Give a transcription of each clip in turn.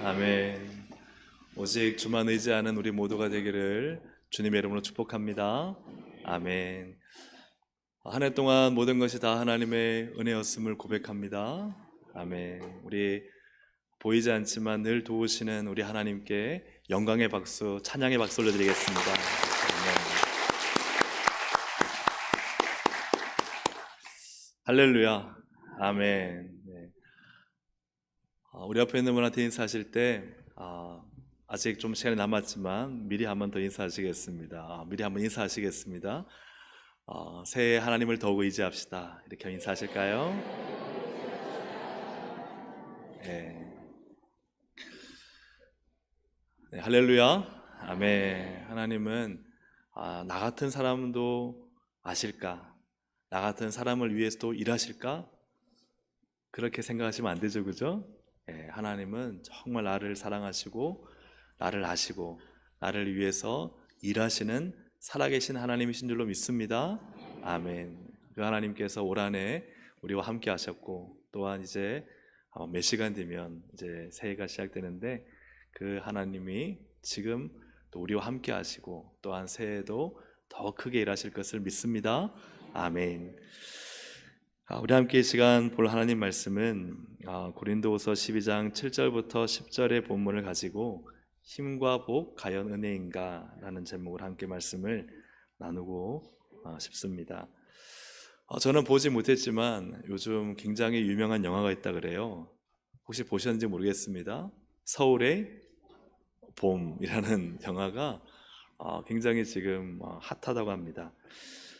아멘. 오직 주만 의지하는 우리 모두가 되기를 주님의 이름으로 축복합니다. 아멘. 한 해 동안 모든 것이 다 하나님의 은혜였음을 고백합니다. 아멘. 우리 보이지 않지만 늘 도우시는 우리 하나님께 영광의 박수, 찬양의 박수 올려드리겠습니다. 아멘. 할렐루야. 아멘. 네. 우리 앞에 있는 분한테 인사하실 때 아직 좀 시간이 남았지만 미리 한 번 더 인사하시겠습니다. 미리 한번 인사하시겠습니다. 새해 하나님을 더욱 의지합시다. 이렇게 인사하실까요? 네. 네, 할렐루야. 아멘. 하나님은 나 같은 사람도 아실까? 나 같은 사람을 위해서도 일하실까? 그렇게 생각하시면 안 되죠, 그죠? 네, 하나님은 정말 나를 사랑하시고 나를 아시고 나를 위해서 일하시는 살아계신 하나님이신 줄로 믿습니다. 아멘. 그 하나님께서 올 한해 우리와 함께 하셨고, 또한 이제 몇 시간 뒤면 이제 새해가 시작되는데 그 하나님이 지금 또 우리와 함께 하시고 또한 새해에도 더 크게 일하실 것을 믿습니다. 아멘. 우리 함께 이 시간 볼 하나님 말씀은 고린도후서 12장 7절부터 10절의 본문을 가지고 힘과 복, 과연 은혜인가? 라는 제목으로 함께 말씀을 나누고 싶습니다. 저는 보지 못했지만 요즘 굉장히 유명한 영화가 있다 그래요. 혹시 보셨는지 모르겠습니다. 서울의 봄이라는 영화가 굉장히 지금 핫하다고 합니다.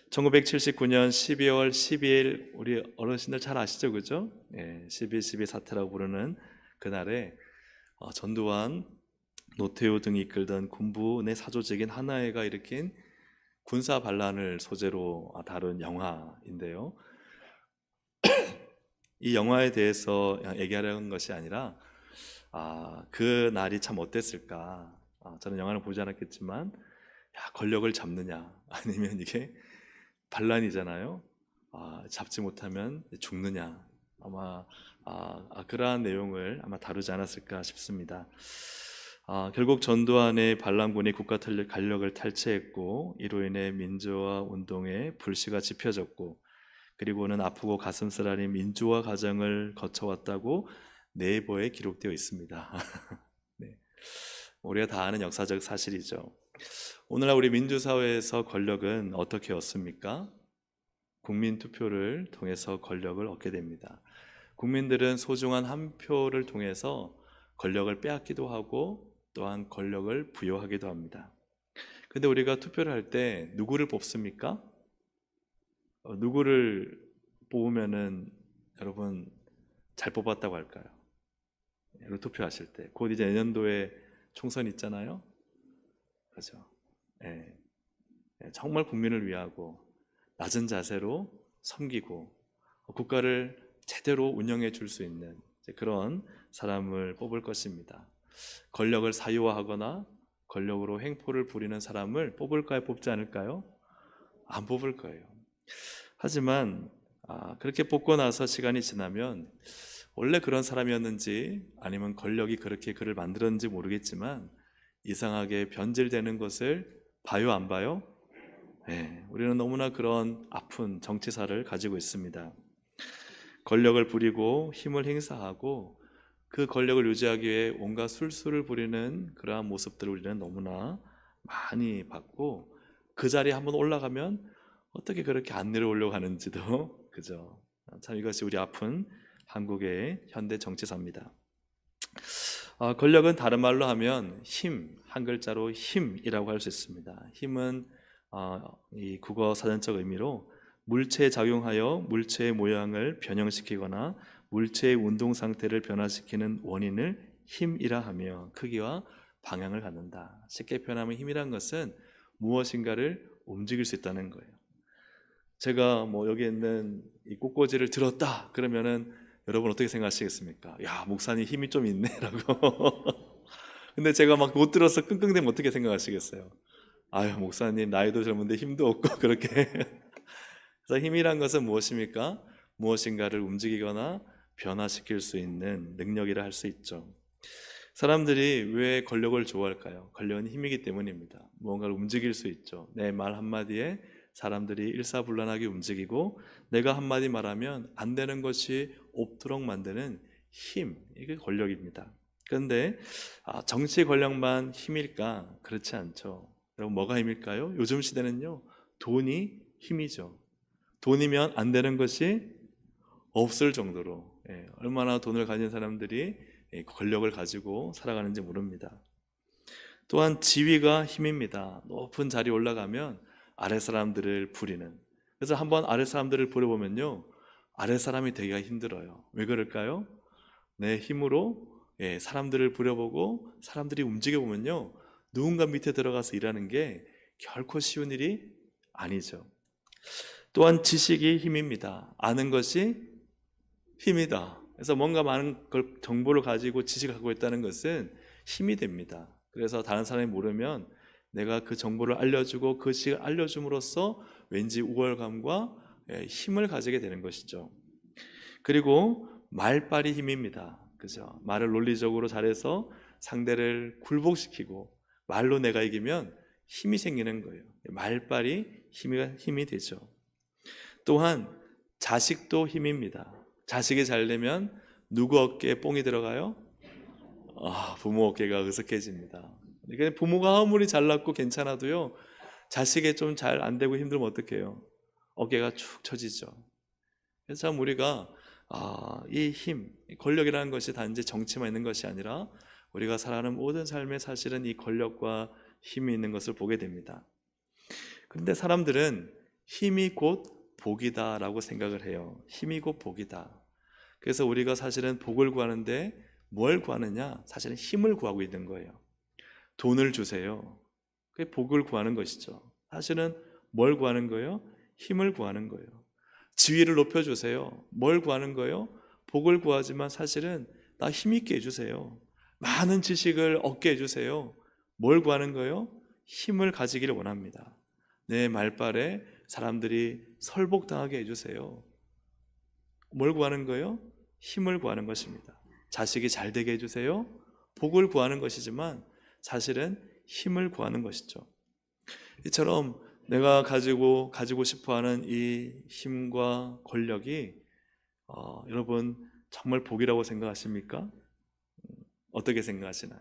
1979년 12월 12일 우리 어르신들 잘 아시죠, 그죠? 12.12 사태라고 부르는 그날에 전두환, 노태우 등이 이끌던 군부의 사조직인 하나회가 일으킨 군사 반란을 소재로 다룬 영화인데요. 이 영화에 대해서 얘기하려는 것이 아니라 그 날이 참 어땠을까? 저는 영화를 보지 않았겠지만 권력을 잡느냐 아니면 이게 반란이잖아요. 잡지 못하면 죽느냐, 아마 그러한 내용을 아마 다루지 않았을까 싶습니다. 결국 전두환의 반란군이 국가 권력을 탈취했고 이로 인해 민주화 운동의 불씨가 지펴졌고, 그리고는 아프고 가슴 쓰라린 민주화 과정을 거쳐왔다고 네이버에 기록되어 있습니다. 네. 우리가 다 아는 역사적 사실이죠. 오늘날 우리 민주사회에서 권력은 어떻게 얻습니까? 국민투표를 통해서 권력을 얻게 됩니다. 국민들은 소중한 한 표를 통해서 권력을 빼앗기도 하고 또한 권력을 부여하기도 합니다. 근데 우리가 투표를 할 때 누구를 뽑습니까? 누구를 뽑으면은 여러분 잘 뽑았다고 할까요? 여러분 투표하실 때 곧 이제 내년도에 총선 있잖아요. 그렇죠? 예, 정말 국민을 위하고 낮은 자세로 섬기고 국가를 제대로 운영해 줄 수 있는 그런 사람을 뽑을 것입니다. 권력을 사유화하거나 권력으로 횡포를 부리는 사람을 뽑을까요? 뽑지 않을까요? 안 뽑을 거예요. 하지만 그렇게 뽑고 나서 시간이 지나면 원래 그런 사람이었는지 아니면 권력이 그렇게 그를 만들었는지 모르겠지만 이상하게 변질되는 것을 봐요, 안 봐요? 네, 우리는 너무나 그런 아픈 정치사를 가지고 있습니다. 권력을 부리고 힘을 행사하고 그 권력을 유지하기 위해 온갖 술수를 부리는 그러한 모습들을 우리는 너무나 많이 봤고, 그 자리에 한번 올라가면 어떻게 그렇게 안 내려오려고 하는지도 그죠? 참 이것이 우리 아픈 한국의 현대 정치사입니다. 권력은 다른 말로 하면 힘, 한 글자로 힘이라고 할 수 있습니다. 힘은 이 국어 사전적 의미로 물체에 작용하여 물체의 모양을 변형시키거나 물체의 운동 상태를 변화시키는 원인을 힘이라 하며 크기와 방향을 갖는다. 쉽게 표현하면 힘이란 것은 무엇인가를 움직일 수 있다는 거예요. 제가 여기 있는 이 꽃꽂이를 들었다 그러면은 여러분 어떻게 생각하시겠습니까? 야, 목사님 힘이 좀 있네라고. 근데 제가 막 못 들어서 끙끙대면 어떻게 생각하시겠어요? 아유, 목사님 나이도 젊은데 힘도 없고 그렇게. 그래서 힘이란 것은 무엇입니까? 무엇인가를 움직이거나 변화시킬 수 있는 능력이라 할 수 있죠. 사람들이 왜 권력을 좋아할까요? 권력은 힘이기 때문입니다. 무언가를 움직일 수 있죠. 내 말 한마디에 사람들이 일사불란하게 움직이고, 내가 한마디 말하면 안 되는 것이 없도록 만드는 힘, 이게 권력입니다. 그런데 정치 권력만 힘일까? 그렇지 않죠. 여러분, 뭐가 힘일까요? 요즘 시대는요, 돈이 힘이죠. 돈이면 안 되는 것이 없을 정도로, 얼마나 돈을 가진 사람들이 권력을 가지고 살아가는지 모릅니다. 또한 지위가 힘입니다. 높은 자리에 올라가면 아래 사람들을 부리는. 그래서 한번 아래 사람들을 부려보면요, 아래 사람이 되기가 힘들어요. 왜 그럴까요? 내 힘으로 사람들을 부려보고 사람들이 움직여보면요, 누군가 밑에 들어가서 일하는 게 결코 쉬운 일이 아니죠. 또한 지식이 힘입니다. 아는 것이 힘이다. 그래서 뭔가 많은 정보를 가지고 지식을 갖고 있다는 것은 힘이 됩니다. 그래서 다른 사람이 모르면 내가 그 정보를 알려주고 그 지식을 알려줌으로써 왠지 우월감과 힘을 가지게 되는 것이죠. 그리고 말빨이 힘입니다. 그죠? 말을 논리적으로 잘해서 상대를 굴복시키고 말로 내가 이기면 힘이 생기는 거예요. 말빨이 힘이 되죠. 또한 자식도 힘입니다. 자식이 잘 되면 누구 어깨에 뽕이 들어가요? 부모 어깨가 으쓱해집니다. 그러니까 부모가 아무리 잘났고 괜찮아도요, 자식이 좀 잘 안 되고 힘들면 어떡해요? 어깨가 축 처지죠. 그래서 참 우리가 이 힘, 권력이라는 것이 단지 정치만 있는 것이 아니라 우리가 살아가는 모든 삶에 사실은 이 권력과 힘이 있는 것을 보게 됩니다. 그런데 사람들은 힘이 곧 복이다라고 생각을 해요. 힘이 곧 복이다. 그래서 우리가 사실은 복을 구하는데 뭘 구하느냐? 사실은 힘을 구하고 있는 거예요. 돈을 주세요. 그게 복을 구하는 것이죠. 사실은 뭘 구하는 거예요? 힘을 구하는 거예요. 지위를 높여주세요. 뭘 구하는 거예요? 복을 구하지만 사실은 나 힘있게 해주세요. 많은 지식을 얻게 해주세요. 뭘 구하는 거예요? 힘을 가지기를 원합니다. 내 말발에 사람들이 설복당하게 해주세요. 뭘 구하는 거예요? 힘을 구하는 것입니다. 자식이 잘 되게 해주세요. 복을 구하는 것이지만 사실은 힘을 구하는 것이죠. 이처럼 내가 가지고 싶어하는 이 힘과 권력이 여러분 정말 복이라고 생각하십니까? 어떻게 생각하시나요?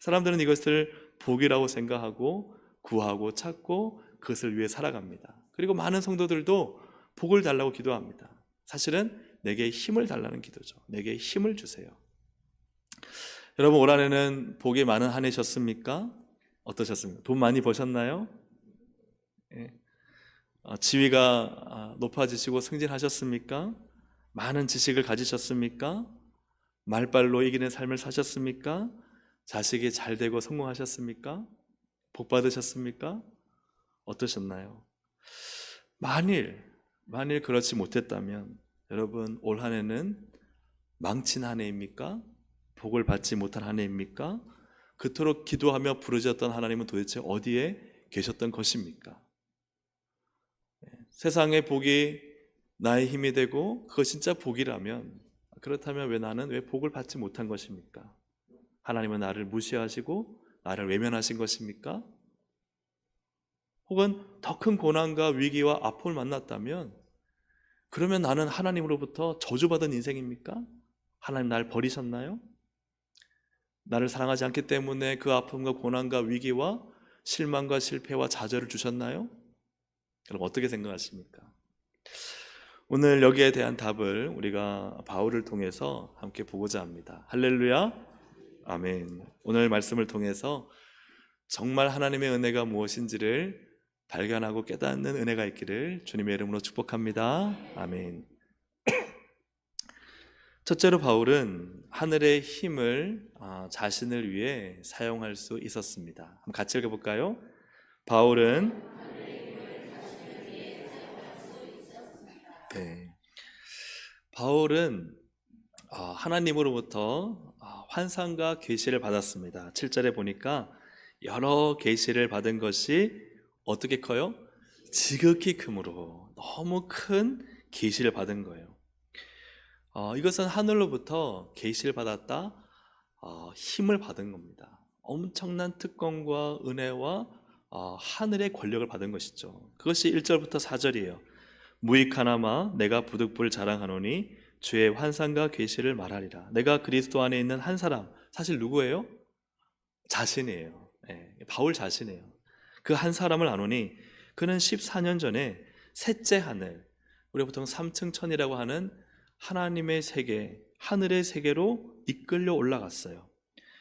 사람들은 이것을 복이라고 생각하고 구하고 찾고 그것을 위해 살아갑니다. 그리고 많은 성도들도 복을 달라고 기도합니다. 사실은 내게 힘을 달라는 기도죠. 내게 힘을 주세요. 여러분, 올 한해는 복이 많은 한 해셨습니까? 어떠셨습니까? 돈 많이 버셨나요? 지위가 높아지시고 승진하셨습니까? 많은 지식을 가지셨습니까? 말발로 이기는 삶을 사셨습니까? 자식이 잘 되고 성공하셨습니까? 복 받으셨습니까? 어떠셨나요? 만일 그렇지 못했다면 여러분, 올 한 해는 망친 한 해입니까? 복을 받지 못한 한 해입니까? 그토록 기도하며 부르짖었던 하나님은 도대체 어디에 계셨던 것입니까? 세상의 복이 나의 힘이 되고 그거 진짜 복이라면, 그렇다면 왜 나는 왜 복을 받지 못한 것입니까? 하나님은 나를 무시하시고 나를 외면하신 것입니까? 혹은 더 큰 고난과 위기와 아픔을 만났다면 그러면 나는 하나님으로부터 저주받은 인생입니까? 하나님 날 버리셨나요? 나를 사랑하지 않기 때문에 그 아픔과 고난과 위기와 실망과 실패와 좌절을 주셨나요? 여러분, 어떻게 생각하십니까? 오늘 여기에 대한 답을 우리가 바울을 통해서 함께 보고자 합니다. 할렐루야, 아멘. 오늘 말씀을 통해서 정말 하나님의 은혜가 무엇인지를 발견하고 깨닫는 은혜가 있기를 주님의 이름으로 축복합니다. 아멘. 첫째로 바울은 하늘의 힘을 자신을 위해 사용할 수 있었습니다. 한번 같이 읽어볼까요? 바울은 바울은 하나님으로부터 환상과 계시를 받았습니다. 7절에 보니까 여러 계시를 받은 것이 어떻게 커요? 지극히 크므로, 너무 큰 계시를 받은 거예요. 이것은 하늘로부터 계시를 받았다, 힘을 받은 겁니다. 엄청난 특권과 은혜와 하늘의 권력을 받은 것이죠. 그것이 1절부터 4절이에요. 무익하나마 내가 부득불 자랑하노니 주의 환상과 계시를 말하리라. 내가 그리스도 안에 있는 한 사람, 사실 누구예요? 자신이에요. 바울 자신이에요. 그 한 사람을 아노니 그는 14년 전에 셋째 하늘, 우리가 보통 3층 천이라고 하는 하나님의 세계, 하늘의 세계로 이끌려 올라갔어요.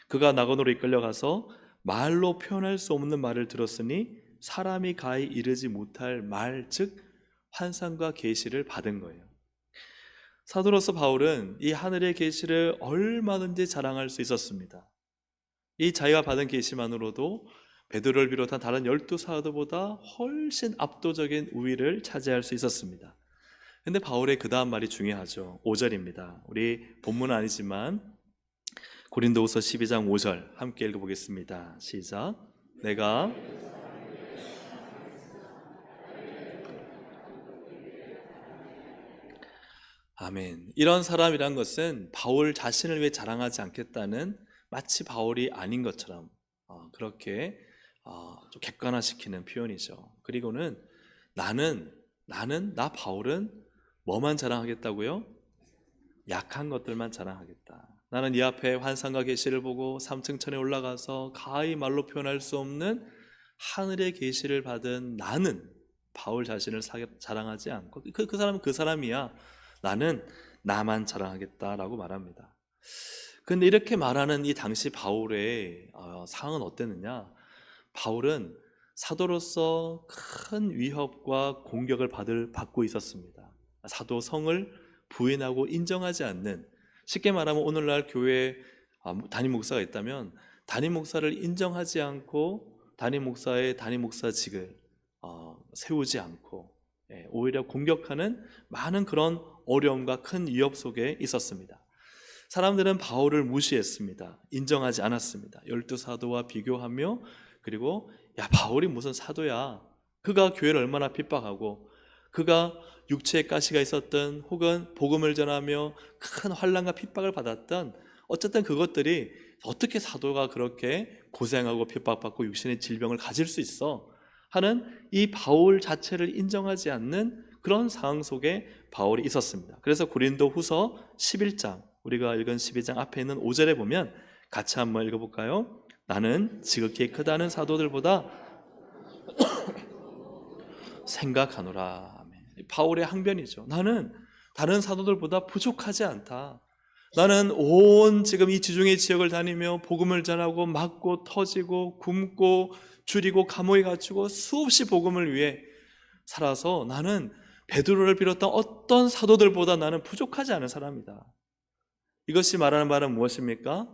그가 낙원으로 이끌려가서 말로 표현할 수 없는 말을 들었으니 사람이 가히 이르지 못할 말, 즉 환상과 계시를 받은 거예요. 사도로서 바울은 이 하늘의 계시를 얼마든지 자랑할 수 있었습니다. 이 자기가 받은 계시만으로도 베드로를 비롯한 다른 12사도보다 훨씬 압도적인 우위를 차지할 수 있었습니다. 근데 바울의 그 다음 말이 중요하죠. 5절입니다. 우리 본문은 아니지만 고린도후서 12장 5절 함께 읽어보겠습니다. 시작. 내가 아멘. 이런 사람이란 것은 바울 자신을 위해 자랑하지 않겠다는, 마치 바울이 아닌 것처럼 그렇게 좀 객관화시키는 표현이죠. 그리고는 나 바울은 뭐만 자랑하겠다고요? 약한 것들만 자랑하겠다. 나는 이 앞에 환상과 계시를 보고 3층 천에 올라가서 가히 말로 표현할 수 없는 하늘의 계시를 받은 나는 바울 자신을 자랑하지 않고 그 사람은 그 사람이야. 나는 나만 자랑하겠다라고 말합니다. 그런데 이렇게 말하는 이 당시 바울의 상황은 어땠느냐? 바울은 사도로서 큰 위협과 공격을 받고 있었습니다. 사도성을 부인하고 인정하지 않는, 쉽게 말하면 오늘날 교회에 담임 목사가 있다면 담임 목사를 인정하지 않고 담임 목사의 담임 목사직을 세우지 않고 오히려 공격하는 많은 그런 어려움과 큰 위협 속에 있었습니다. 사람들은 바울을 무시했습니다. 인정하지 않았습니다. 12사도와 비교하며, 그리고 야, 바울이 무슨 사도야, 그가 교회를 얼마나 핍박하고 그가 육체의 가시가 있었던, 혹은 복음을 전하며 큰 환난과 핍박을 받았던, 어쨌든 그것들이 어떻게 사도가 그렇게 고생하고 핍박받고 육신의 질병을 가질 수 있어 하는 이 바울 자체를 인정하지 않는 그런 상황 속에 바울이 있었습니다. 그래서 고린도 후서 11장, 우리가 읽은 12장 앞에 있는 5절에 보면 같이 한번 읽어볼까요? 나는 지극히 크다는 사도들보다 생각하노라. 바울의 항변이죠. 나는 다른 사도들보다 부족하지 않다. 나는 온 지금 이 지중해 지역을 다니며 복음을 전하고 맞고 터지고 굶고 줄이고 감옥에 갇히고 수없이 복음을 위해 살아서 나는 베드로를 비롯한 어떤 사도들보다 나는 부족하지 않은 사람이다. 이것이 말하는 바는 무엇입니까?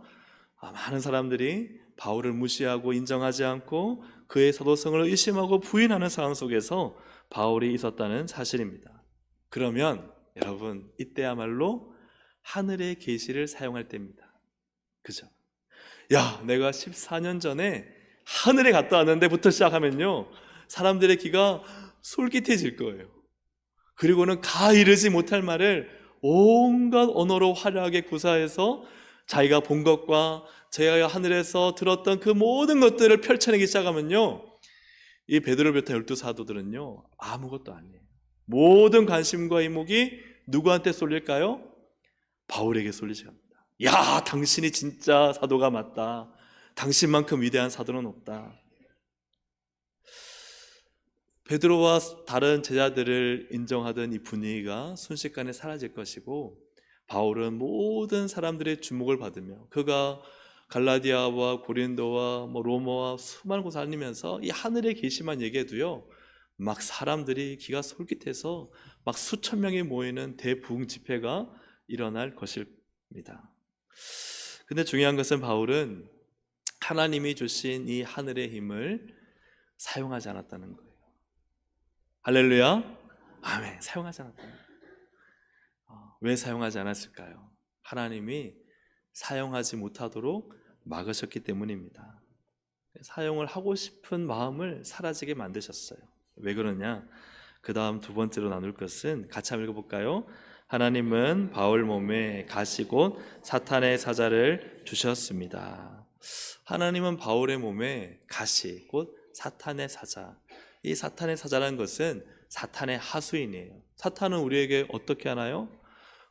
많은 사람들이 바울을 무시하고 인정하지 않고 그의 사도성을 의심하고 부인하는 상황 속에서 바울이 있었다는 사실입니다. 그러면 여러분, 이때야말로 하늘의 계시를 사용할 때입니다. 그죠? 야, 내가 14년 전에 하늘에 갔다 왔는데부터 시작하면요, 사람들의 귀가 솔깃해질 거예요. 그리고는 가 이르지 못할 말을 온갖 언어로 화려하게 구사해서 자기가 본 것과 제가 하늘에서 들었던 그 모든 것들을 펼쳐내기 시작하면요, 이 베드로를 비롯한 12사도들은요 아무것도 아니에요. 모든 관심과 이목이 누구한테 쏠릴까요? 바울에게 쏠리지 않습니다. 야, 당신이 진짜 사도가 맞다. 당신만큼 위대한 사도는 없다. 베드로와 다른 제자들을 인정하던 이 분위기가 순식간에 사라질 것이고, 바울은 모든 사람들의 주목을 받으며 그가 갈라디아와 고린도와 로마와 수많은 곳을 다니면서 이 하늘의 계시만 얘기해도요, 막 사람들이 귀가 솔깃해서 막 수천 명이 모이는 대부흥 집회가 일어날 것입니다. 근데 중요한 것은 바울은 하나님이 주신 이 하늘의 힘을 사용하지 않았다는 거예요. 할렐루야. 아멘. 사용하지 않았다는 거예요. 왜 사용하지 않았을까요? 하나님이 사용하지 못하도록 막으셨기 때문입니다. 사용을 하고 싶은 마음을 사라지게 만드셨어요. 왜 그러냐? 그 다음 두 번째로 나눌 것은 같이 한번 읽어볼까요? 하나님은 바울 몸에 가시 곧 사탄의 사자를 주셨습니다. 하나님은 바울의 몸에 가시 곧 사탄의 사자. 이 사탄의 사자라는 것은 사탄의 하수인이에요. 사탄은 우리에게 어떻게 하나요?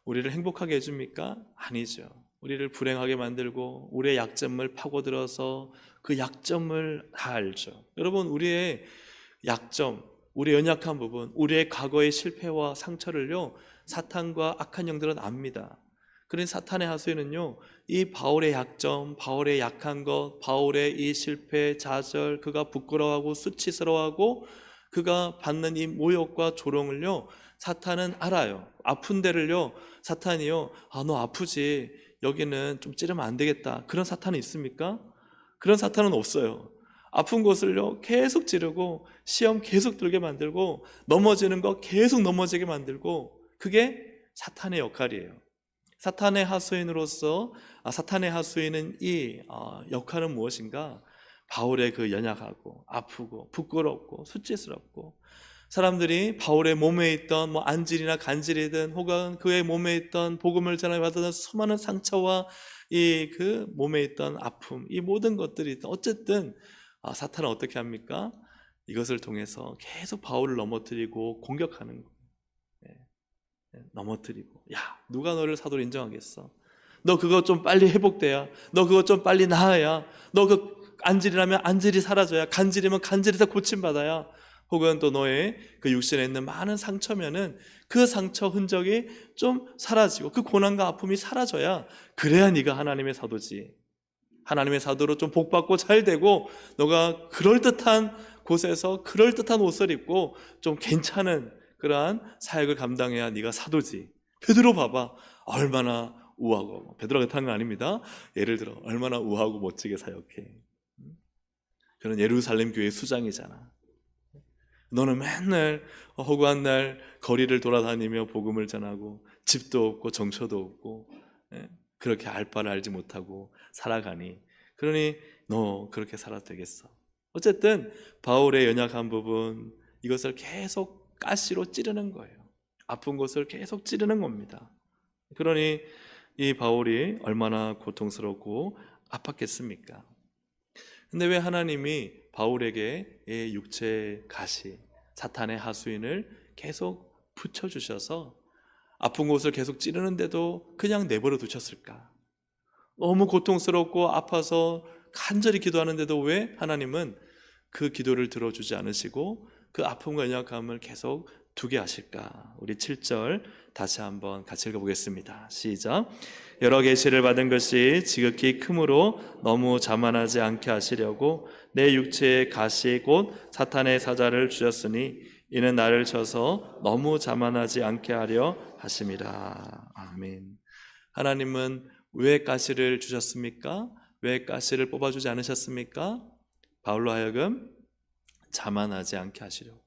우리를 행복하게 해줍니까? 아니죠. 우리를 불행하게 만들고 우리의 약점을 파고들어서 그 약점을 다 알죠. 여러분, 우리의 약점, 우리의 연약한 부분, 우리의 과거의 실패와 상처를요, 사탄과 악한 영들은 압니다. 그런 사탄의 하수인은요, 이 바울의 약점, 바울의 약한 것, 바울의 이 실패, 좌절, 그가 부끄러워하고 수치스러워하고 그가 받는 이 모욕과 조롱을요, 사탄은 알아요. 아픈 데를요, 사탄이요, 너 아프지, 여기는 좀 찌르면 안 되겠다. 그런 사탄은 있습니까? 그런 사탄은 없어요. 아픈 곳을요, 계속 찌르고 시험 계속 들게 만들고 넘어지는 거 계속 넘어지게 만들고, 그게 사탄의 역할이에요. 사탄의 하수인으로서 사탄의 하수인은 이 역할은 무엇인가? 바울의 그 연약하고 아프고 부끄럽고 수치스럽고, 사람들이 바울의 몸에 있던 안질이나 간질이든 혹은 그의 몸에 있던 복음을 전하여 받았던 수많은 상처와 이 그 몸에 있던 아픔, 이 모든 것들이 어쨌든 사탄은 어떻게 합니까? 이것을 통해서 계속 바울을 넘어뜨리고 공격하는 거예요. 넘어뜨리고, 야, 누가 너를 사도로 인정하겠어? 너 그거 좀 빨리 회복돼야, 너 그거 좀 빨리 나아야, 너 그 안질이라면 안질이 사라져야, 간질이면 간질에서 고침받아야, 혹은 또 너의 그 육신에 있는 많은 상처면은 그 상처 흔적이 좀 사라지고 그 고난과 아픔이 사라져야, 그래야 네가 하나님의 사도지. 하나님의 사도로 좀 복받고 잘 되고, 너가 그럴듯한 곳에서 그럴듯한 옷을 입고 좀 괜찮은 그러한 사역을 감당해야 네가 사도지. 베드로 봐봐, 얼마나 우아하고, 베드로가 그렇다는 건 아닙니다. 예를 들어 얼마나 우아하고 멋지게 사역해. 그런 예루살렘 교회 수장이잖아. 너는 맨날 허구한 날 거리를 돌아다니며 복음을 전하고 집도 없고 정처도 없고 그렇게 알 바를 알지 못하고 살아가니, 그러니 너 그렇게 살아도 되겠어? 어쨌든 바울의 연약한 부분, 이것을 계속 가시로 찌르는 거예요. 아픈 곳을 계속 찌르는 겁니다. 그러니 이 바울이 얼마나 고통스럽고 아팠겠습니까? 근데 왜 하나님이 바울에게 이 육체의 가시, 사탄의 하수인을 계속 붙여주셔서 아픈 곳을 계속 찌르는데도 그냥 내버려 두셨을까? 너무 고통스럽고 아파서 간절히 기도하는데도 왜 하나님은 그 기도를 들어주지 않으시고 그 아픔과 연약함을 계속 두게 하실까? 우리 7절 다시 한번 같이 읽어보겠습니다. 시작. 여러 계시를 받은 것이 지극히 크므로 너무 자만하지 않게 하시려고 내 육체의 가시 곧 사탄의 사자를 주셨으니 이는 나를 쳐서 너무 자만하지 않게 하려 하심이라. 아멘. 하나님은 왜 가시를 주셨습니까? 왜 가시를 뽑아주지 않으셨습니까? 바울로 하여금 자만하지 않게 하시려고,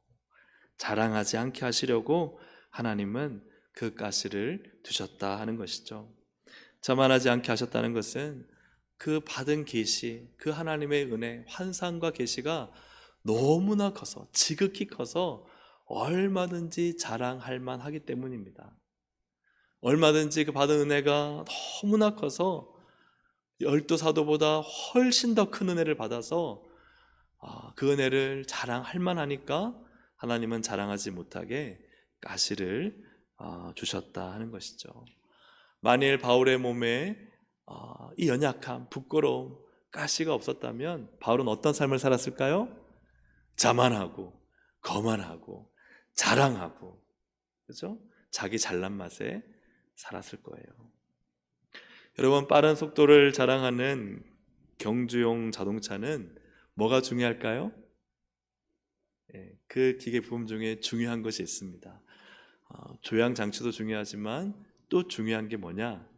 자랑하지 않게 하시려고 하나님은 그 가시를 두셨다 하는 것이죠. 자만하지 않게 하셨다는 것은 그 받은 계시, 그 하나님의 은혜, 환상과 계시가 너무나 커서, 지극히 커서 얼마든지 자랑할 만하기 때문입니다. 얼마든지 그 받은 은혜가 너무나 커서 12사도보다 훨씬 더 큰 은혜를 받아서 그 은혜를 자랑할 만하니까 하나님은 자랑하지 못하게 가시를 주셨다 하는 것이죠. 만일 바울의 몸에 이 연약함, 부끄러움, 가시가 없었다면 바울은 어떤 삶을 살았을까요? 자만하고 거만하고 자랑하고, 그렇죠? 자기 잘난 맛에 살았을 거예요. 여러분, 빠른 속도를 자랑하는 경주용 자동차는 뭐가 중요할까요? 그 기계 부품 중에 중요한 것이 있습니다. 조향 장치도 중요하지만 또 중요한 게 뭐냐?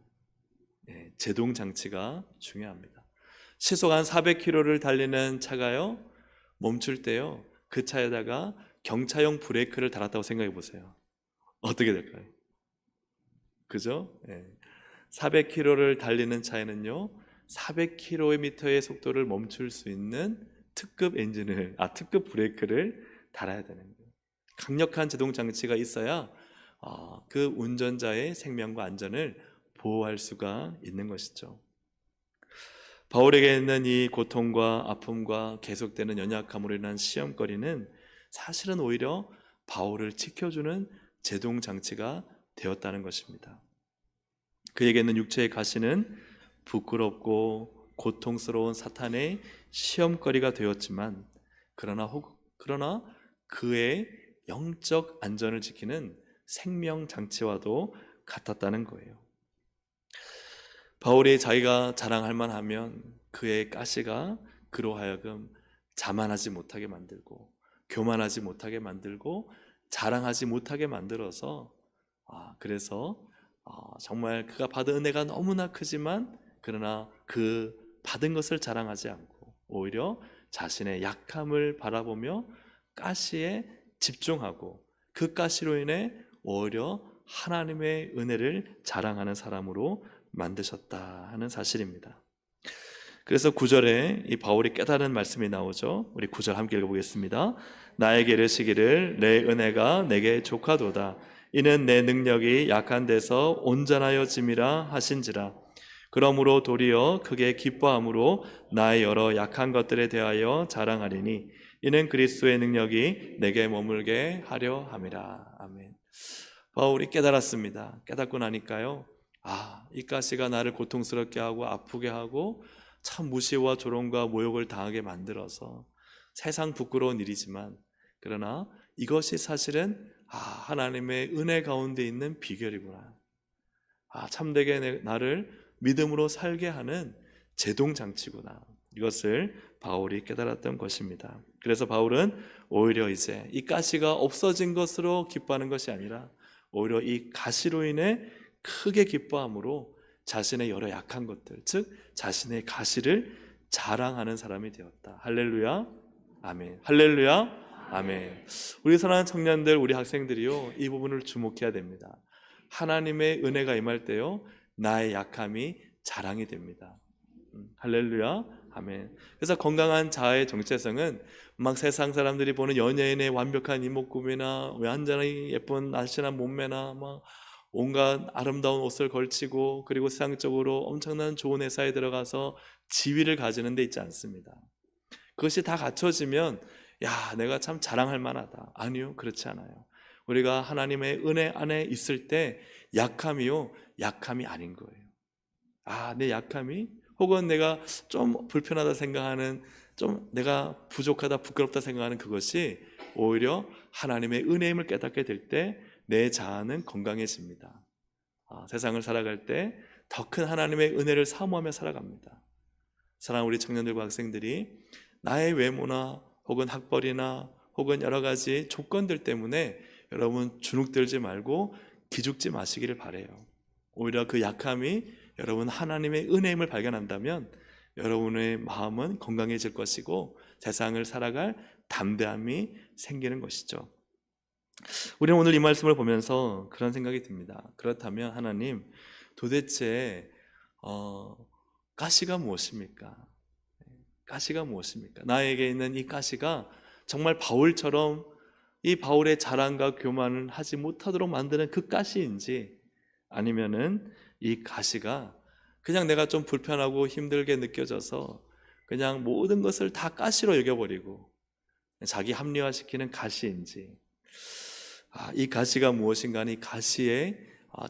제동 장치가 중요합니다. 시속 한 400km를 달리는 차가요, 멈출 때요, 그 차에다가 경차용 브레이크를 달았다고 생각해 보세요. 어떻게 될까요? 그죠? 400km를 달리는 차에는요, 400km의 속도를 멈출 수 있는 특급 엔진을, 특급 브레이크를 달아야 되는 거예요. 강력한 제동 장치가 있어야 그 운전자의 생명과 안전을 보호할 수가 있는 것이죠. 바울에게 있는 이 고통과 아픔과 계속되는 연약함으로 인한 시험거리는 사실은 오히려 바울을 지켜주는 제동장치가 되었다는 것입니다. 그에게는 육체의 가시는 부끄럽고 고통스러운 사탄의 시험거리가 되었지만 그러나 그의 영적 안전을 지키는 생명장치와도 같았다는 거예요. 바울이 자기가 자랑할 만하면 그의 가시가 그로 하여금 자만하지 못하게 만들고 교만하지 못하게 만들고 자랑하지 못하게 만들어서 그래서 정말 그가 받은 은혜가 너무나 크지만 그러나 그 받은 것을 자랑하지 않고 오히려 자신의 약함을 바라보며 가시에 집중하고 그 가시로 인해 오히려 하나님의 은혜를 자랑하는 사람으로 만드셨다 하는 사실입니다. 그래서 9절에 이 바울이 깨달은 말씀이 나오죠. 우리 9절 함께 읽어보겠습니다. 나에게 이르시기를 내 은혜가 내게 족하도다. 이는 내 능력이 약한 데서 온전하여짐이라 하신지라. 그러므로 도리어 크게 기뻐함으로 나의 여러 약한 것들에 대하여 자랑하리니 이는 그리스도의 능력이 내게 머물게 하려 함이라. 아멘. 바울이 깨달았습니다. 깨닫고 나니까요, 이 가시가 나를 고통스럽게 하고 아프게 하고 참 무시와 조롱과 모욕을 당하게 만들어서 세상 부끄러운 일이지만 그러나 이것이 사실은 하나님의 은혜 가운데 있는 비결이구나. 참되게 나를 믿음으로 살게 하는 제동장치구나. 이것을 바울이 깨달았던 것입니다. 그래서 바울은 오히려 이제 이 가시가 없어진 것으로 기뻐하는 것이 아니라 오히려 이 가시로 인해 크게 기뻐함으로 자신의 여러 약한 것들, 즉 자신의 가시를 자랑하는 사람이 되었다. 할렐루야, 아멘. 할렐루야, 아멘. 우리 사랑하는 청년들, 우리 학생들이요, 이 부분을 주목해야 됩니다. 하나님의 은혜가 임할 때요, 나의 약함이 자랑이 됩니다. 할렐루야, 아멘. 그래서 건강한 자아의 정체성은 막 세상 사람들이 보는 연예인의 완벽한 이목구비나 완전히 예쁜 날씬한 몸매나 막 온갖 아름다운 옷을 걸치고 그리고 세상적으로 엄청난 좋은 회사에 들어가서 지위를 가지는 데 있지 않습니다. 그것이 다 갖춰지면 내가 참 자랑할 만하다. 아니요, 그렇지 않아요. 우리가 하나님의 은혜 안에 있을 때 약함이 아닌 거예요. 내 약함이 혹은 내가 좀 불편하다 생각하는, 좀 내가 부족하다 부끄럽다 생각하는 그것이 오히려 하나님의 은혜임을 깨닫게 될 때 내 자아는 건강해집니다. 세상을 살아갈 때 더 큰 하나님의 은혜를 사모하며 살아갑니다. 사랑하는 우리 청년들과 학생들이 나의 외모나 혹은 학벌이나 혹은 여러 가지 조건들 때문에 여러분 주눅들지 말고 기죽지 마시기를 바라요. 오히려 그 약함이 여러분 하나님의 은혜임을 발견한다면 여러분의 마음은 건강해질 것이고 세상을 살아갈 담대함이 생기는 것이죠. 우리는 오늘 이 말씀을 보면서 그런 생각이 듭니다. 그렇다면 하나님, 도대체 가시가 무엇입니까? 가시가 무엇입니까? 나에게 있는 이 가시가 정말 바울처럼 이 바울의 자랑과 교만을 하지 못하도록 만드는 그 가시인지, 아니면은 이 가시가 그냥 내가 좀 불편하고 힘들게 느껴져서 그냥 모든 것을 다 가시로 여겨버리고 자기 합리화시키는 가시인지, 이 가시가 무엇인가, 이 가시의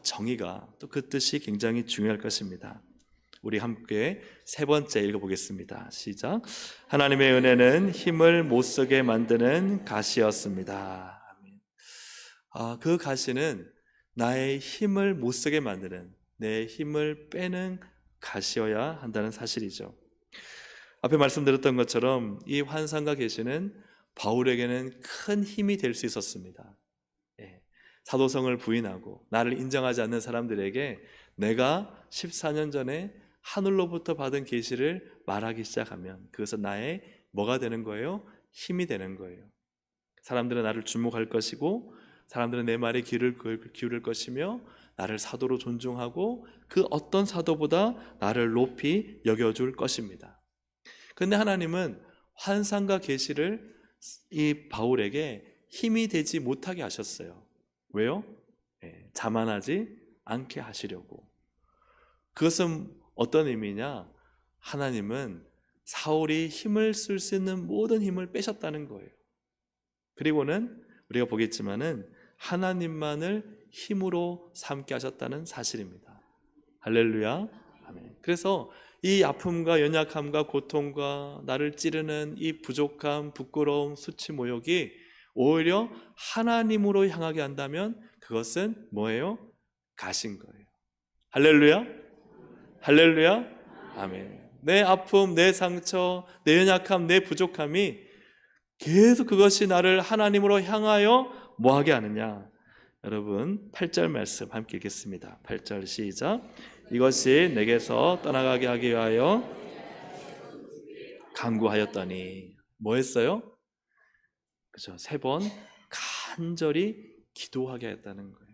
정의가 또 그 뜻이 굉장히 중요할 것입니다. 우리 함께 세 번째 읽어보겠습니다. 시작. 하나님의 은혜는 힘을 못 쓰게 만드는 가시였습니다. 아멘. 그 가시는 나의 힘을 못 쓰게 만드는, 내 힘을 빼는 가시여야 한다는 사실이죠. 앞에 말씀드렸던 것처럼 이 환상과 계시는 바울에게는 큰 힘이 될 수 있었습니다. 사도성을 부인하고 나를 인정하지 않는 사람들에게 내가 14년 전에 하늘로부터 받은 계시를 말하기 시작하면 그것은 나의 뭐가 되는 거예요? 힘이 되는 거예요. 사람들은 나를 주목할 것이고 사람들은 내 말에 귀를 기울일 것이며 나를 사도로 존중하고 그 어떤 사도보다 나를 높이 여겨줄 것입니다. 그런데 하나님은 환상과 계시를 이 바울에게 힘이 되지 못하게 하셨어요. 왜요? 자만하지 않게 하시려고. 그것은 어떤 의미냐? 하나님은 사울이 힘을 쓸 수 있는 모든 힘을 빼셨다는 거예요. 그리고는 우리가 보겠지만은 하나님만을 힘으로 삼게 하셨다는 사실입니다. 할렐루야. 아멘. 그래서 이 아픔과 연약함과 고통과 나를 찌르는 이 부족함, 부끄러움, 수치, 모욕이 오히려 하나님으로 향하게 한다면 그것은 뭐예요? 가신 거예요. 할렐루야. 할렐루야. 아멘. 내 아픔, 내 상처, 내 연약함, 내 부족함이 계속 그것이 나를 하나님으로 향하여 뭐하게 하느냐? 여러분 8절 말씀 함께 읽겠습니다. 8절 시작. 이것이 내게서 떠나가게 하기 위하여 간구하였더니 뭐 했어요? 그죠? 3번 간절히 기도하게 했다는 거예요.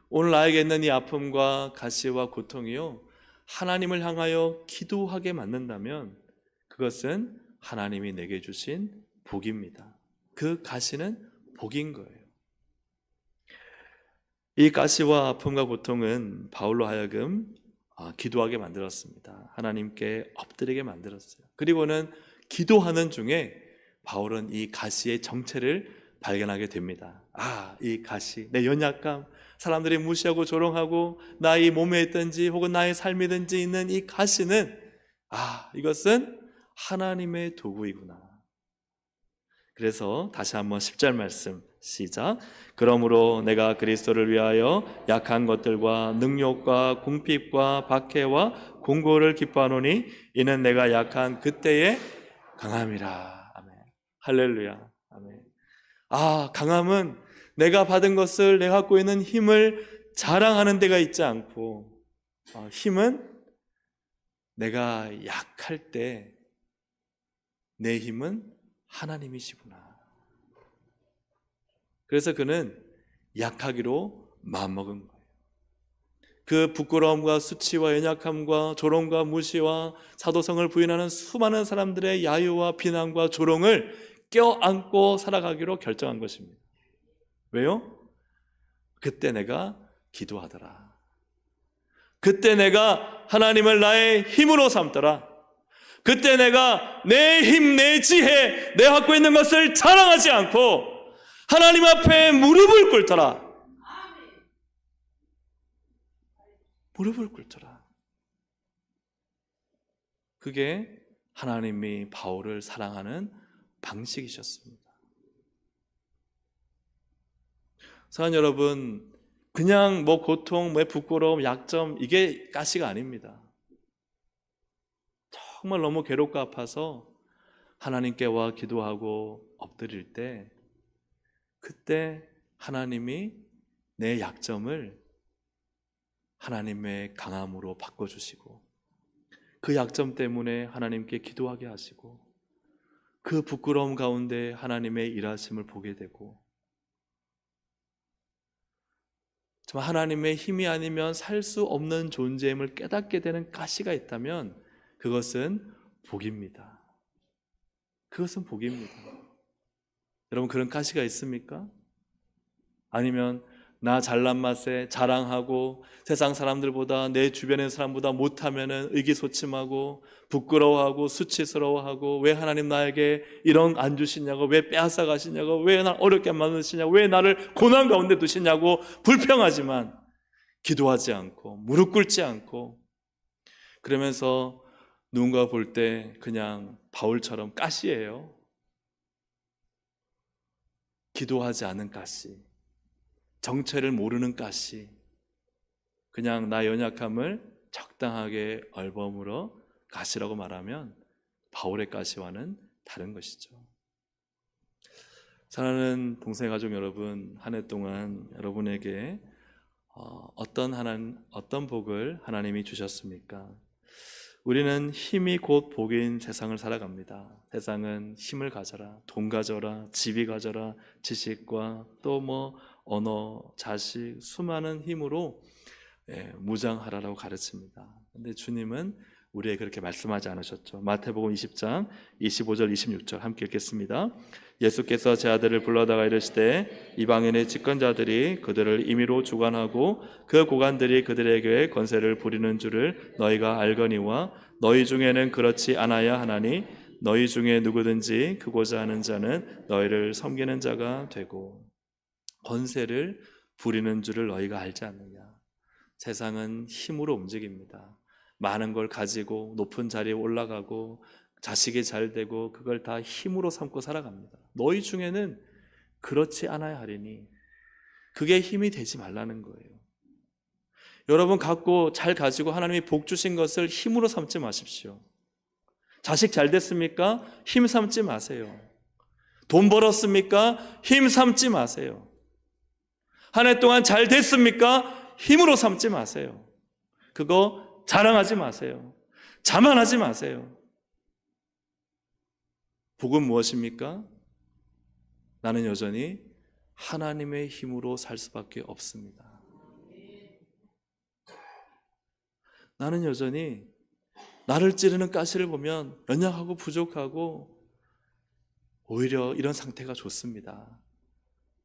오늘 나에게 있는 이 아픔과 가시와 고통이요, 하나님을 향하여 기도하게 만든다면 그것은 하나님이 내게 주신 복입니다. 그 가시는 복인 거예요. 이 가시와 아픔과 고통은 바울로 하여금 기도하게 만들었습니다. 하나님께 엎드리게 만들었어요. 그리고는 기도하는 중에 바울은 이 가시의 정체를 발견하게 됩니다. 이 가시, 내 연약감, 사람들이 무시하고 조롱하고 나의 몸에 있든지 혹은 나의 삶이든지 있는 이 가시는 이것은 하나님의 도구이구나. 그래서 다시 한번 10절 말씀 시작. 그러므로 내가 그리스도를 위하여 약한 것들과 능욕과 궁핍과 박해와 공고를 기뻐하노니 이는 내가 약한 그때의 강함이라. 아멘. 할렐루야. 아멘. 강함은 내가 받은 것을, 내가 갖고 있는 힘을 자랑하는 데가 있지 않고, 힘은 내가 약할 때 내 힘은 하나님이시구나. 그래서 그는 약하기로 마음먹은 거예요. 그 부끄러움과 수치와 연약함과 조롱과 무시와 사도성을 부인하는 수많은 사람들의 야유와 비난과 조롱을 껴안고 살아가기로 결정한 것입니다. 왜요? 그때 내가 기도하더라. 그때 내가 하나님을 나의 힘으로 삼더라. 그때 내가 내 힘, 내 지혜, 내가 갖고 있는 것을 자랑하지 않고 하나님 앞에 무릎을 꿇더라. 무릎을 꿇더라. 그게 하나님이 바울을 사랑하는 방식이셨습니다. 사랑하는 여러분, 그냥 고통, 부끄러움, 약점, 이게 가시가 아닙니다. 정말 너무 괴롭고 아파서 하나님께 와 기도하고 엎드릴 때, 그때 하나님이 내 약점을 하나님의 강함으로 바꿔주시고, 그 약점 때문에 하나님께 기도하게 하시고, 그 부끄러움 가운데 하나님의 일하심을 보게 되고, 정말 하나님의 힘이 아니면 살 수 없는 존재임을 깨닫게 되는 가시가 있다면 그것은 복입니다. 그것은 복입니다. 여러분, 그런 가시가 있습니까? 아니면 나 잘난 맛에 자랑하고 세상 사람들보다, 내 주변의 사람보다 못하면은 의기소침하고 부끄러워하고 수치스러워하고, 왜 하나님 나에게 이런 안 주시냐고, 왜 빼앗아 가시냐고, 왜 날 어렵게 만드시냐고, 왜 나를 고난 가운데 두시냐고 불평하지만 기도하지 않고 무릎 꿇지 않고, 그러면서 누군가 볼 때 그냥 바울처럼 가시예요. 기도하지 않은 가시, 정체를 모르는 가시, 그냥 나 연약함을 적당하게 얼버무려 가시라고 말하면 바울의 가시와는 다른 것이죠. 사랑하는 동생 가족 여러분, 한 해 동안 여러분에게 어떤 복을 하나님이 주셨습니까? 우리는 힘이 곧 복인 세상을 살아갑니다. 세상은 힘을 가져라, 돈 가져라, 지위 가져라, 지식과 또 언어, 자식, 수많은 힘으로 무장하라라고 가르칩니다. 근데 주님은 우리에게 그렇게 말씀하지 않으셨죠. 마태복음 20장 25절 26절 함께 읽겠습니다. 예수께서 제 아들을 불러다가 이르시되 이방인의 집권자들이 그들을 임의로 주관하고 그 고관들이 그들에게 권세를 부리는 줄을 너희가 알거니와 너희 중에는 그렇지 않아야 하나니 너희 중에 누구든지 크고자 하는 자는 너희를 섬기는 자가 되고 권세를 부리는 줄을 너희가 알지 않느냐. 세상은 힘으로 움직입니다. 많은 걸 가지고 높은 자리에 올라가고 자식이 잘 되고 그걸 다 힘으로 삼고 살아갑니다. 너희 중에는 그렇지 않아야 하리니 그게 힘이 되지 말라는 거예요. 여러분 잘 가지고 하나님이 복 주신 것을 힘으로 삼지 마십시오. 자식 잘 됐습니까? 힘 삼지 마세요. 돈 벌었습니까? 힘 삼지 마세요. 한 해 동안 잘 됐습니까? 힘으로 삼지 마세요. 그거 자랑하지 마세요. 자만하지 마세요. 복은 무엇입니까? 나는 여전히 하나님의 힘으로 살 수밖에 없습니다. 나는 여전히 나를 찌르는 가시를 보면 연약하고 부족하고 오히려 이런 상태가 좋습니다.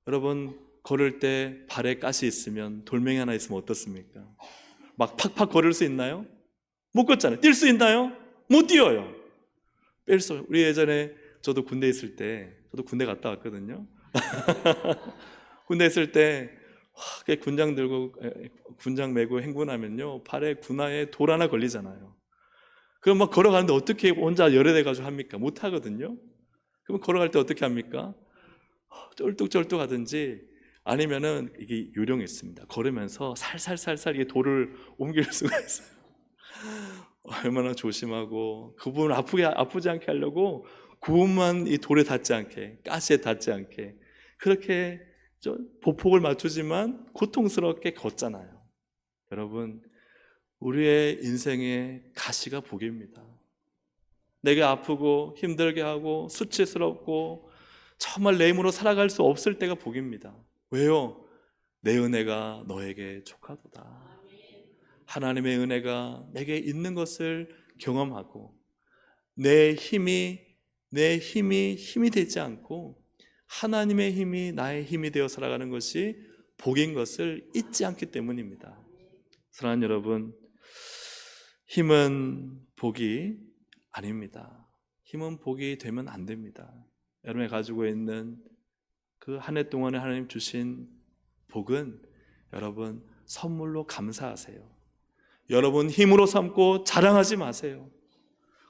여러분 걸을 때 발에 가시 있으면 돌멩이 하나 있으면 어떻습니까? 막 팍팍 걸을 수 있나요? 못 걷잖아요. 뛸 수 있나요? 못 뛰어요. 우리 예전에 저도 군대 있을 때, 저도 군대 갔다 왔거든요. 군대 있을 때 군장 들고 군장 메고 행군하면요 발에 군화에 돌 하나 걸리잖아요. 그럼 막 걸어가는데 어떻게 혼자 열애돼 가지고 합니까? 못 하거든요. 그럼 걸어갈 때 어떻게 합니까? 쩔뚝쩔뚝 하든지 아니면은 이게 요령이 있습니다. 걸으면서 살살살살 이게 돌을 옮길 수가 있어요. 얼마나 조심하고 그 부분 아프지 않게 하려고 구분만 이 돌에 닿지 않게, 가시에 닿지 않게 그렇게 좀 보폭을 맞추지만 고통스럽게 걷잖아요. 여러분 우리의 인생의 가시가 복입니다. 내가 아프고 힘들게 하고 수치스럽고 정말 내 힘으로 살아갈 수 없을 때가 복입니다. 왜요? 내 은혜가 너에게 족하도다. 하나님의 은혜가 내게 있는 것을 경험하고 내 힘이 되지 않고 하나님의 힘이 나의 힘이 되어 살아가는 것이 복인 것을 잊지 않기 때문입니다. 사랑하는 여러분, 힘은 복이 아닙니다. 힘은 복이 되면 안 됩니다. 여러분이 가지고 있는 그 한 해 동안에 하나님 주신 복은 여러분 선물로 감사하세요. 여러분 힘으로 삼고 자랑하지 마세요.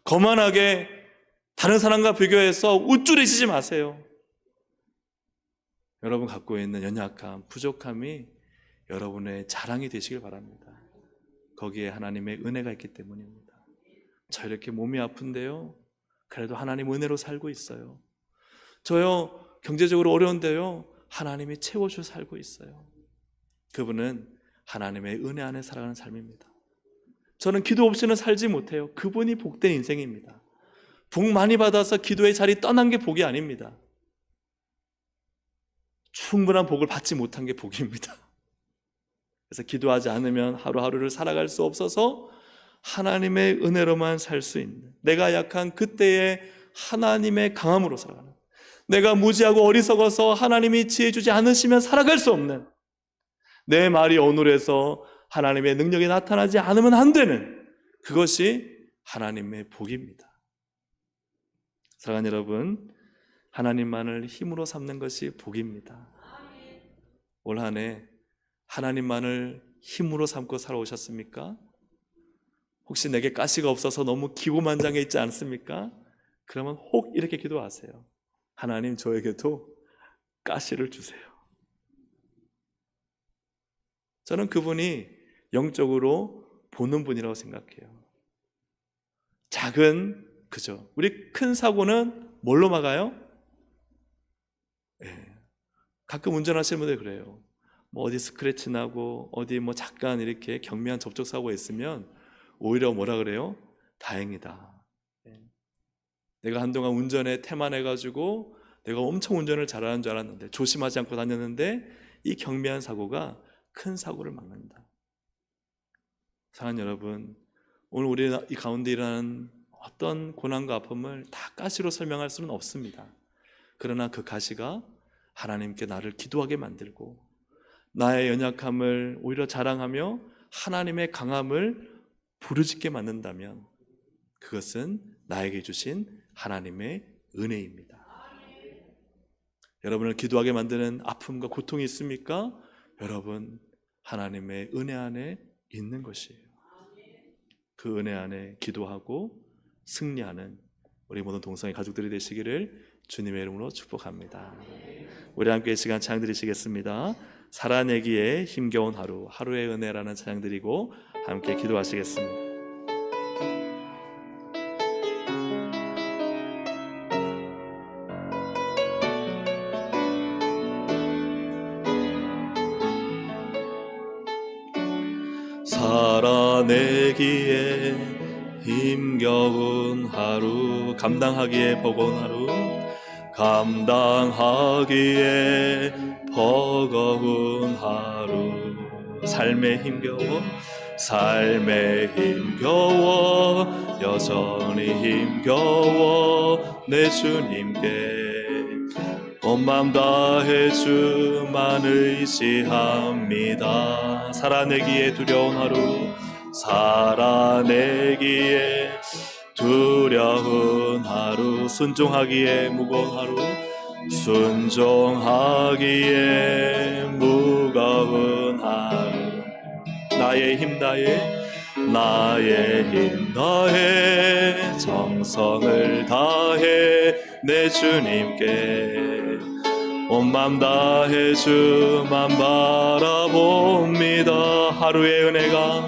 거만하게 다른 사람과 비교해서 우쭐해지지 마세요. 여러분 갖고 있는 연약함, 부족함이 여러분의 자랑이 되시길 바랍니다. 거기에 하나님의 은혜가 있기 때문입니다. 저 이렇게 몸이 아픈데요, 그래도 하나님 은혜로 살고 있어요. 저요 경제적으로 어려운데요, 하나님이 채워주어 살고 있어요. 그분은 하나님의 은혜 안에 살아가는 삶입니다. 저는 기도 없이는 살지 못해요. 그분이 복된 인생입니다. 복 많이 받아서 기도의 자리 떠난 게 복이 아닙니다. 충분한 복을 받지 못한 게 복입니다. 그래서 기도하지 않으면 하루하루를 살아갈 수 없어서 하나님의 은혜로만 살 수 있는, 내가 약한 그때의 하나님의 강함으로 살아가는, 내가 무지하고 어리석어서 하나님이 지혜 주지 않으시면 살아갈 수 없는, 내 말이 어눌해서 하나님의 능력이 나타나지 않으면 안 되는, 그것이 하나님의 복입니다. 사랑하는 여러분, 하나님만을 힘으로 삼는 것이 복입니다. 올 한 해 하나님만을 힘으로 삼고 살아오셨습니까? 혹시 내게 가시가 없어서 너무 기고만장해 있지 않습니까? 그러면 혹 이렇게 기도하세요. 하나님, 저에게도 가시를 주세요. 저는 그분이 영적으로 보는 분이라고 생각해요. 그죠? 우리 큰 사고는 뭘로 막아요? 가끔 운전하시는 분들 그래요. 뭐 어디 스크래치 나고 어디 뭐 잠깐 이렇게 경미한 접촉 사고가 있으면 오히려 뭐라 그래요? 다행이다. 내가 한동안 운전에 태만해가지고 내가 엄청 운전을 잘하는 줄 알았는데, 조심하지 않고 다녔는데 이 경미한 사고가 큰 사고를 막는다. 사랑하는 여러분, 오늘 우리 이 가운데 일어나는 어떤 고난과 아픔을 다 가시로 설명할 수는 없습니다. 그러나 그 가시가 하나님께 나를 기도하게 만들고 나의 연약함을 오히려 자랑하며 하나님의 강함을 부르짖게 만든다면 그것은 나에게 주신 하나님의 은혜입니다. 여러분을 기도하게 만드는 아픔과 고통이 있습니까? 여러분, 하나님의 은혜 안에 있는 것이에요. 그 은혜 안에 기도하고 승리하는 우리 모든 동성애 가족들이 되시기를 주님의 이름으로 축복합니다. 우리 함께 이 시간 찬양 드리시겠습니다. 살아내기에 힘겨운 하루, 하루의 은혜라는 찬양 드리고 함께 기도하시겠습니다. 살아내기에 힘겨운 하루, 감당하기에 버거운 하루, 감당하기에 버거운 하루, 삶에 힘겨워 여전히 힘겨워 내 주님께 온 맘 다해 주만 의지합니다. 살아내기에 두려운 하루, 살아내기에 두려운 하루, 순종하기에 무거운 하루, 순종하기에 무거운 하루, 나의 힘 다해 정성을 다해 내 주님께 온 맘 다해 주만 바라봅니다. 하루의 은혜가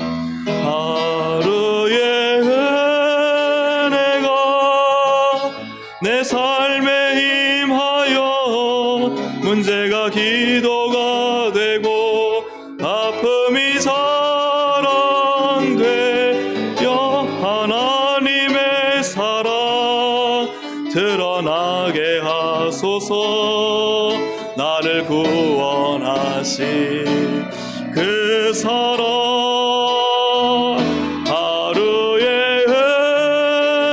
내 삶에 임하여 문제가 기도가 되고 아픔이 사랑되어 하나님의 사랑 드러나게 하소서. 나를 구원하신 그 사랑, 하루의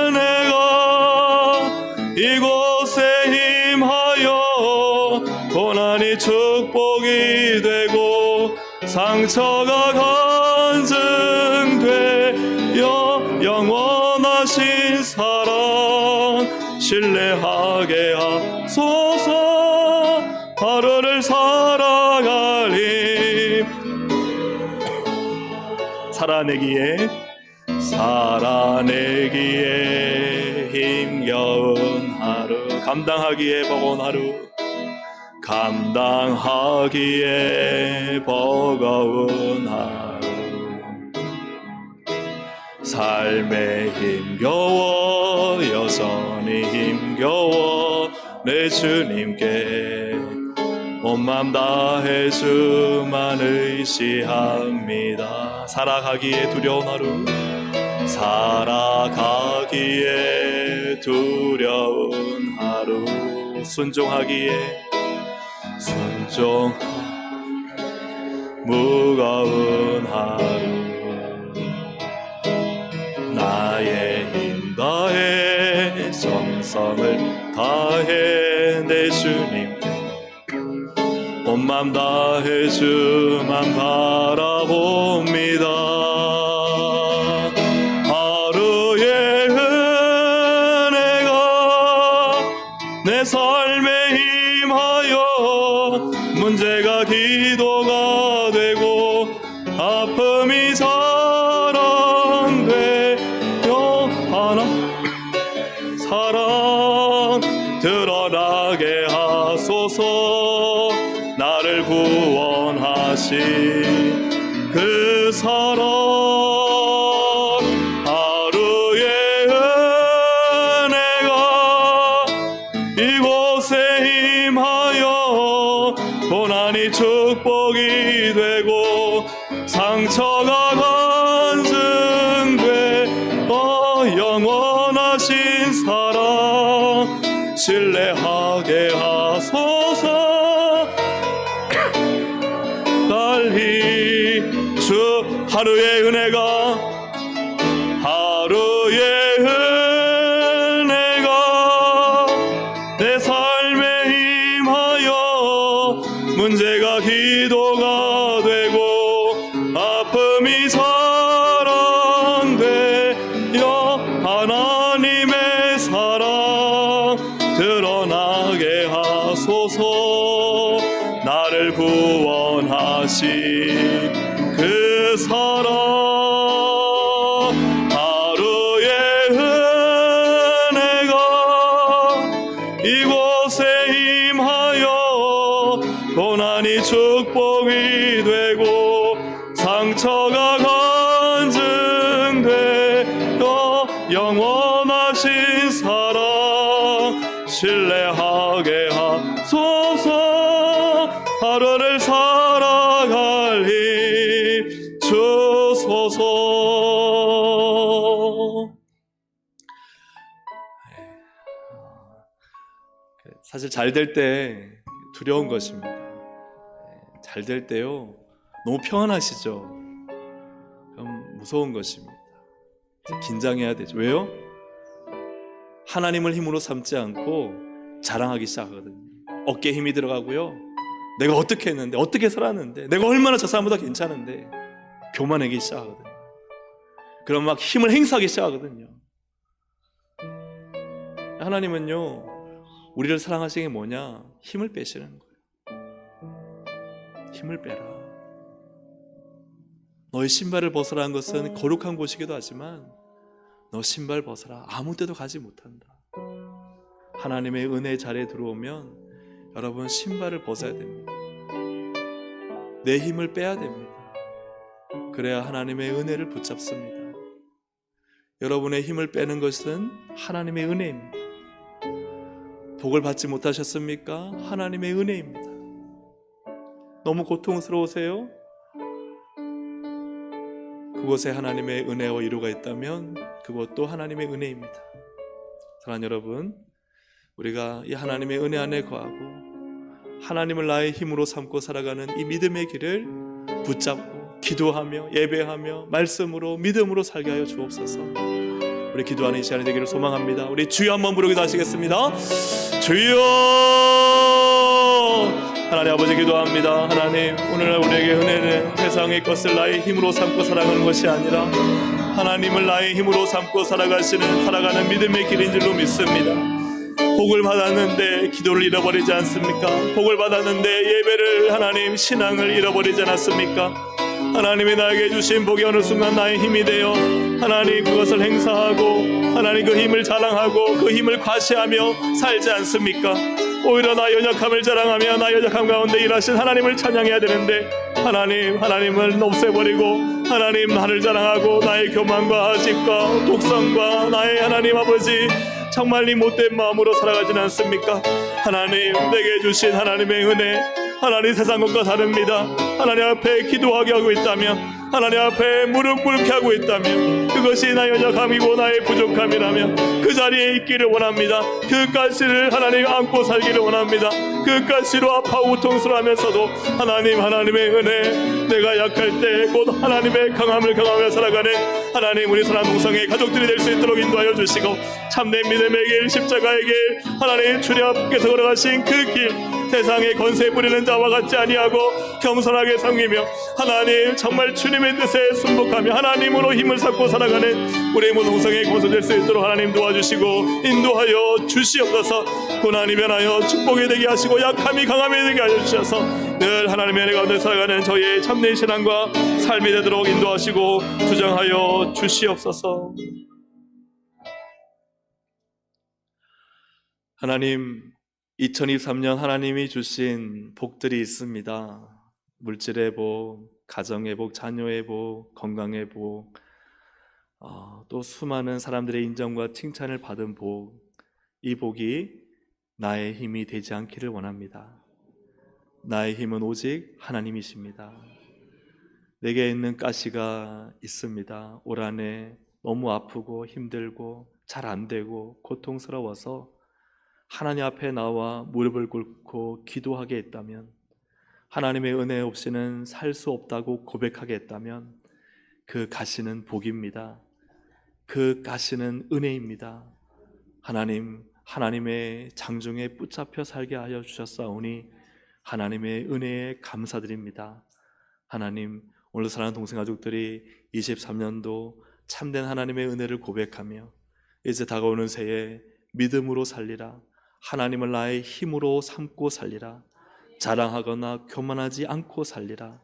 은혜가 이곳에 임하여 고난이 축복이 되고 상처가 간증되어 영원하신 사랑 신뢰하게 하소서. 하루를 살아갈 힘, 살아내기에 힘겨운 하루, 감당하기에 버거운 하루, 감당하기에 버거운 하루, 삶에 힘겨워 여전히 힘겨워 내 주님께 온 맘 다해 주만 의지합니다. 살아가기에 두려운 하루, 살아가기에 두려운 하루, 무거운 하루, 나의 힘 다해 정성을 다해 내 주님께 온 맘 다해 주만 바라봅니다. 하루의 은혜가 내 삶에 임하여 문제가 기도가 되고 아픔이 사랑되어 하나 사랑 드러나게 하소서. 나를 구원하신 그 사랑, 하루의 은혜가 이곳에 임하여 고난이 축복이 되고 상처가 간증되어 영원하신 사랑 신뢰하게 하소서. 달리 주 하루의 은혜가 기도가 되고 아픔이 사랑되어 하나님의 사랑 드러나게 하소서. 나를 구원하신 그 사랑 하루의 은혜가 이곳에 임하여 고난이 축복이 되고 상처가 간증되어 영원하신 사랑 신뢰하게 하소서. 하루를 살아갈 힘 주소서. 사실 잘 될 때 두려운 것입니다. 잘 될 때요 너무 평안하시죠. 그럼 무서운 것입니다. 긴장해야 되죠. 왜요? 하나님을 힘으로 삼지 않고 자랑하기 시작하거든요. 어깨에 힘이 들어가고요, 내가 어떻게 했는데, 어떻게 살았는데, 내가 얼마나 저 사람보다 괜찮은데 교만하기 시작하거든요. 그럼 막 힘을 행사하기 시작하거든요. 하나님은요 우리를 사랑하시는 게 뭐냐? 힘을 빼시는 거예요. 힘을 빼라. 너의 신발을 벗으라는 것은 거룩한 곳이기도 하지만 너 신발 벗어라. 아무 데도 가지 못한다. 하나님의 은혜 자리에 들어오면 여러분 신발을 벗어야 됩니다. 내 힘을 빼야 됩니다. 그래야 하나님의 은혜를 붙잡습니다. 여러분의 힘을 빼는 것은 하나님의 은혜입니다. 복을 받지 못하셨습니까? 하나님의 은혜입니다. 너무 고통스러우세요? 그곳에 하나님의 은혜와 위로가 있다면 그것도 하나님의 은혜입니다. 사랑하는 여러분, 우리가 이 하나님의 은혜 안에 거하고 하나님을 나의 힘으로 삼고 살아가는 이 믿음의 길을 붙잡고 기도하며 예배하며 말씀으로 믿음으로 살게 하여 주옵소서. 우리 기도하는 이 시간이 되기를 소망합니다. 우리 주여 한번 부르기도 하시겠습니다. 주여! 하나님 아버지 기도합니다. 하나님, 오늘날 우리에게 은혜는 세상의 것을 나의 힘으로 삼고 살아가는 것이 아니라 하나님을 나의 힘으로 삼고 살아가는 믿음의 길인 줄로 믿습니다. 복을 받았는데 기도를 잃어버리지 않습니까? 복을 받았는데 예배를, 하나님 신앙을 잃어버리지 않았습니까? 하나님이 나에게 주신 복이 어느 순간 나의 힘이 되어 하나님 그것을 행사하고 하나님 그 힘을 자랑하고 그 힘을 과시하며 살지 않습니까? 오히려 나 연약함을 자랑하며 나 연약함 가운데 일하신 하나님을 찬양해야 되는데 하나님을 없애버리고 하나님 나를 자랑하고 나의 교만과 아집과 독성과 나의 하나님 아버지 정말 이 못된 마음으로 살아가진 않습니까? 하나님 내게 주신 하나님의 은혜, 하나님 세상 것과 다릅니다. 하나님 앞에 기도하게 하고 있다면, 하나님 앞에 무릎 꿇게 하고 있다면 그것이 나의 연약함이고 나의 부족함이라면 그 자리에 있기를 원합니다. 그 가시를 하나님 안고 살기를 원합니다. 그 가시로 아파하고 고통스러워하면서도 하나님의 은혜, 내가 약할 때 곧 하나님의 강함을 경험하며 살아가는 하나님 우리 사랑 동성의 가족들이 될 수 있도록 인도하여 주시고 참된 믿음의 길, 십자가의 길, 하나님 주님 앞에서 걸어가신 그 길, 세상의 권세 부리는 자와 같지 아니하고 겸손하게 섬기며 하나님 정말 주님의 뜻에 순복하며 하나님으로 힘을 쌓고 살아가는 우리 모동성의 고소 될 수 있도록 하나님 도와주시고 인도하여 주시옵소서. 고난이 면하여 축복이 되게 하시고 약함이 강함이 되게 하여 주셔서 늘 하나님의 은혜 가운데 살아가는 저희의 참된 신앙과 삶이 되도록 인도하시고 주장하여 주시옵소서. 하나님, 2023년 하나님이 주신 복들이 있습니다. 물질의 복, 가정의 복, 자녀의 복, 건강의 복, 또 수많은 사람들의 인정과 칭찬을 받은 복, 이 복이 나의 힘이 되지 않기를 원합니다. 나의 힘은 오직 하나님이십니다. 내게 있는 가시가 있습니다. 올 한해 너무 아프고 힘들고 잘 안 되고 고통스러워서 하나님 앞에 나와 무릎을 꿇고 기도하게 했다면, 하나님의 은혜 없이는 살 수 없다고 고백하게 했다면 그 가시는 복입니다. 그 가시는 은혜입니다. 하나님의 장중에 붙잡혀 살게 하여 주셨사오니 하나님의 은혜에 감사드립니다. 하나님, 오늘 사랑하는 동생 가족들이 23년도 참된 하나님의 은혜를 고백하며 이제 다가오는 새해 믿음으로 살리라, 하나님을 나의 힘으로 삼고 살리라, 자랑하거나 교만하지 않고 살리라,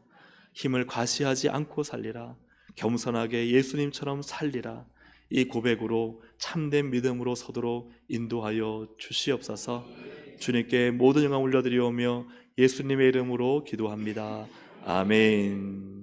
힘을 과시하지 않고 살리라, 겸손하게 예수님처럼 살리라, 이 고백으로 참된 믿음으로 서도록 인도하여 주시옵소서. 주님께 모든 영광 올려드리오며 예수님의 이름으로 기도합니다. 아멘.